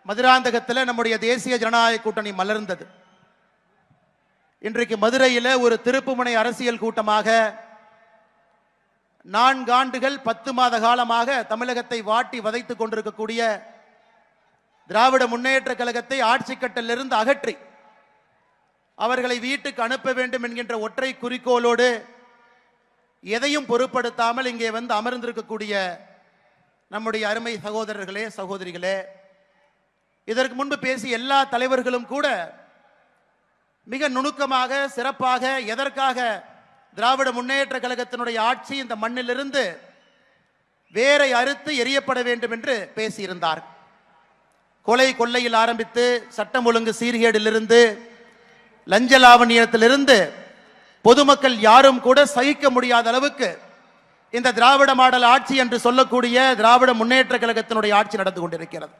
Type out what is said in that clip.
மதுராந்தகத்தில் நம்முடைய தேசிய ஜனநாயக கூட்டணி மலர்ந்தது. இன்றைக்கு மதுரையில் ஒரு திருப்புமுனை அரசியல் கூட்டமாக 4 ஆண்டுகள் 10 மாத காலமாக தமிழகத்தை வாட்டி வதைத்துக் கொண்டிருக்கக்கூடிய திராவிட முன்னேற்ற கழகத்தை ஆட்சி கட்டிலிருந்து அகற்றி அவர்களை வீட்டுக்கு அனுப்ப வேண்டும் என்கின்ற ஒற்றை குறிக்கோளோடு எதையும் பொருட்படுத்தாமல் இங்கே வந்து அமர்ந்திருக்கக்கூடிய நம்முடைய அருமை சகோதரர்களே, சகோதரிகளே, இதற்கு முன்பு பேசிய எல்லா தலைவர்களும் கூட மிக நுணுக்கமாக, சிறப்பாக எதற்காக திராவிட முன்னேற்ற கழகத்தினுடைய ஆட்சி இந்த மண்ணிலிருந்து வேரை அறுத்து எரியப்பட வேண்டும் என்று பேசியிருந்தார். கொலை கொள்ளையில் ஆரம்பித்து சட்டம் ஒழுங்கு சீர்கேடிலிருந்து லஞ்ச லாவணியத்திலிருந்து பொதுமக்கள் யாரும் கூட சகிக்க முடியாத அளவுக்கு இந்த திராவிட மாடல் ஆட்சி என்று சொல்லக்கூடிய திராவிட முன்னேற்ற கழகத்தினுடைய ஆட்சி நடந்து கொண்டிருக்கிறது.